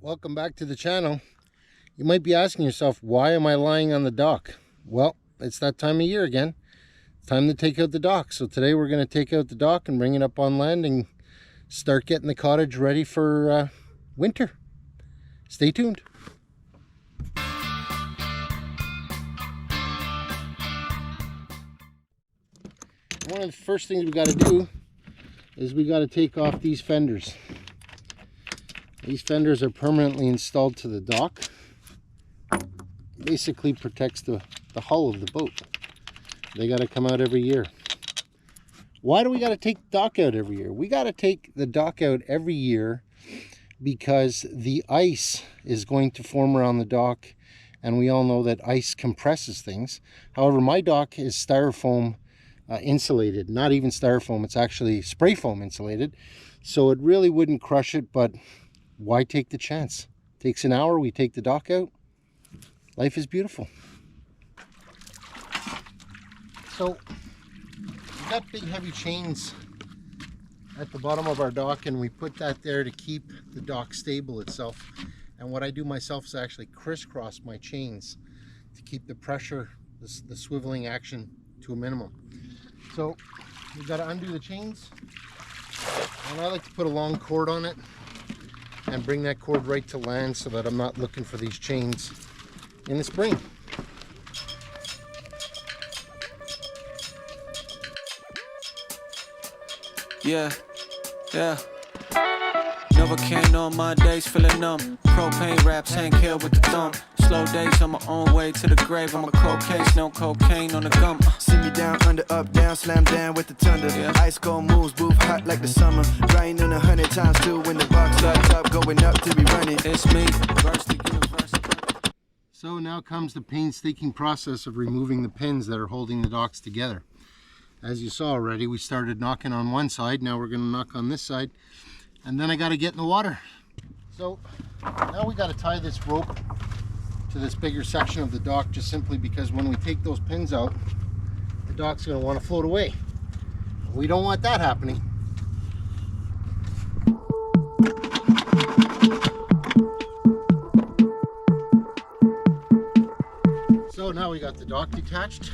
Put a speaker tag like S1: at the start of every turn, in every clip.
S1: Welcome back to the channel. You might be asking yourself, why am I lying on the dock? Well, it's that time of year again. It's time to take out the dock. So today we're going to take out the dock and bring it up on land and start getting the cottage ready for winter. Stay tuned. One of the first things we got to do is we got to take off these fenders. These fenders are permanently installed to the dock. Basically protects the hull of the boat. They got to come out every year. Why do we got to take the dock out every year? We got to take the dock out every year because the ice is going to form around the dock, and we all know that ice compresses things. However, my dock is styrofoam insulated. Not even styrofoam, it's actually spray foam insulated, so it really wouldn't crush it, but why take the chance? It takes an hour, we take the dock out. Life is beautiful. So we've got big heavy chains at the bottom of our dock, and we put that there to keep the dock stable itself. And what I do myself is actually crisscross my chains to keep the pressure, the swiveling action to a minimum. So we've got to undo the chains, and I like to put a long cord on it and bring that cord right to land so that I'm not looking for these chains in the spring.
S2: Yeah. Novocaine on my days, feeling numb. Propane raps, Hank Hill with the thumb. Slow days on my own way to the grave. I'm a cold case, no cocaine on the gum.
S3: See me down, under, up, down, slam down with the thunder.
S2: Yeah.
S3: Ice cold moves, booth hot like the summer. Grinding 100 times too when the box starts up, going up to be running.
S2: It's me, Varsity University.
S1: So now comes the painstaking process of removing the pins that are holding the docks together. As you saw already, we started knocking on one side. Now we're going to knock on this side, and then I got to get in the water. So now we got to tie this rope to this bigger section of the dock, just simply because when we take those pins out, the dock's going to want to float away. We don't want that happening. So now we got the dock detached.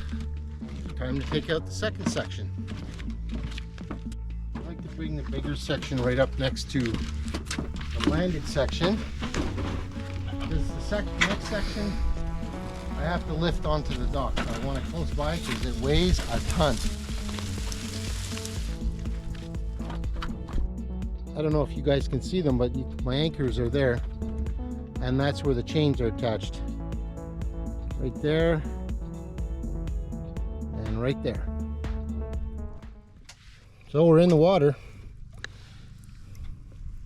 S1: Time to take out the second section. I like to bring the bigger section right up next to the landed section. This is the next section I have to lift onto the dock. So I want it close by because it weighs a ton. I don't know if you guys can see them, but my anchors are there, and that's where the chains are attached. Right there and right there. So we're in the water.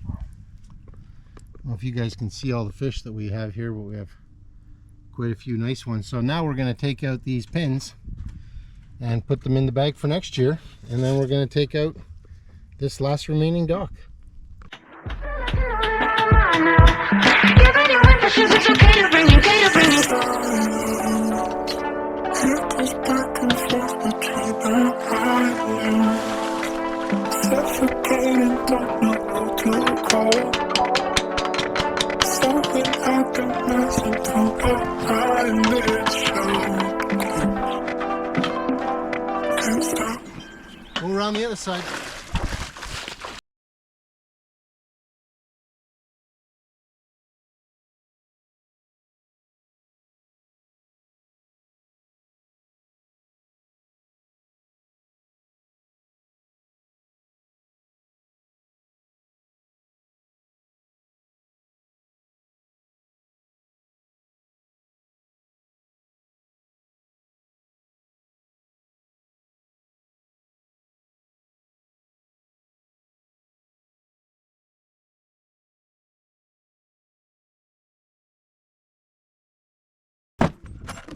S1: I don't know if you guys can see all the fish that we have here, but we have quite a few nice ones. So now we're going to take out these pins and put them in the bag for next year, and then we're going to take out this last remaining dock.
S4: Suffocating, don't know where to go. Something happiness until our eyelids show. Can't stop.
S1: Go around the other side.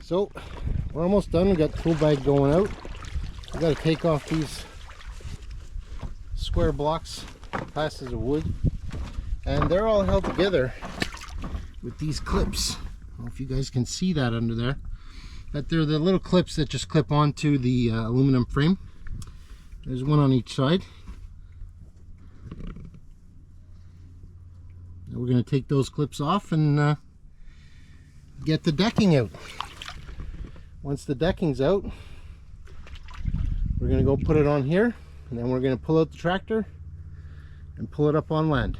S1: So we're almost done. We got the tool bag going out. We got to take off these square blocks, pieces of wood, and they're all held together with these clips. I don't know if you guys can see that under there, but they're the little clips that just clip onto the aluminum frame. There's one on each side. Now we're going to take those clips off and get the decking out. Once the decking's out, we're going to go put it on here, and then we're going to pull out the tractor and pull it up on land.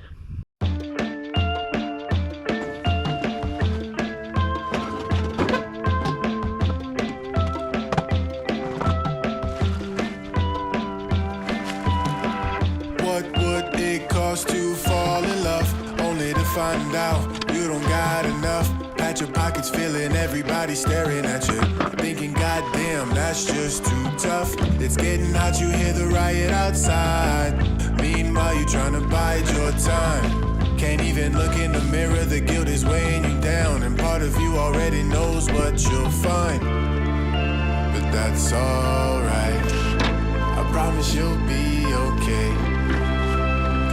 S3: What would it cost to fall in love? Only to find out you don't got enough. Pat your pockets feeling everybody staring at you, thinking goddamn that's just too tough. It's getting hot, you hear the riot outside. Meanwhile you trying to bide your time. Can't even look in the mirror, the guilt is weighing you down, and part of you already knows what you'll find. But that's alright, I promise you'll be okay.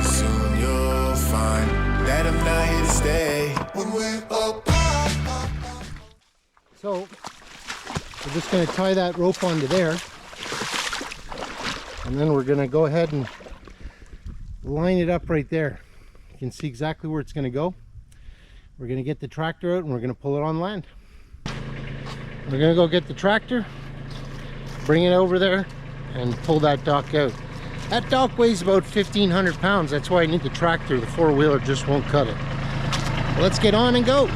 S3: Soon you'll find that I'm not here to stay when we're apart.
S1: So we're just going to tie that rope onto there, and then we're going to go ahead and line it up right there. You can see exactly where it's going to go. We're going to get the tractor out and we're going to pull it on land. We're going to go get the tractor, bring it over there, and pull that dock out. That dock weighs about 1,500 pounds. That's why I need the tractor. The four-wheeler just won't cut it. Let's get on and go.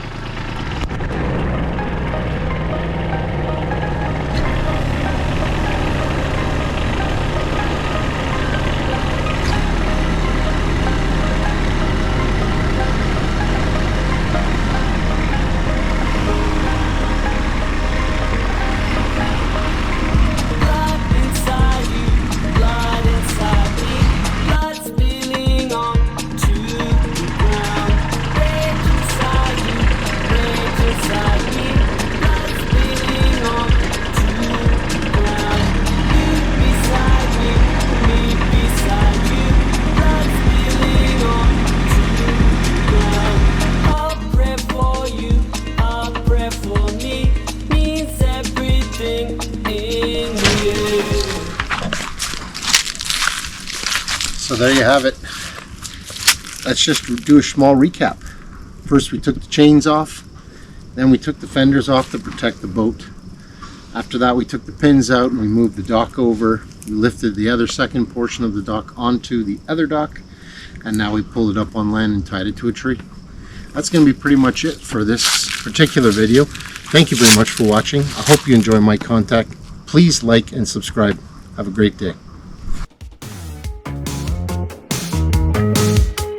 S1: So there you have it. Let's just do a small recap. First we took the chains off, then we took the fenders off to protect the boat. After that we took the pins out and we moved the dock over. We lifted the other second portion of the dock onto the other dock, and now we pulled it up on land and tied it to a tree. That's going to be pretty much it for this particular video. Thank you very much for watching. I hope you enjoy my content. Please like and subscribe. Have a great day.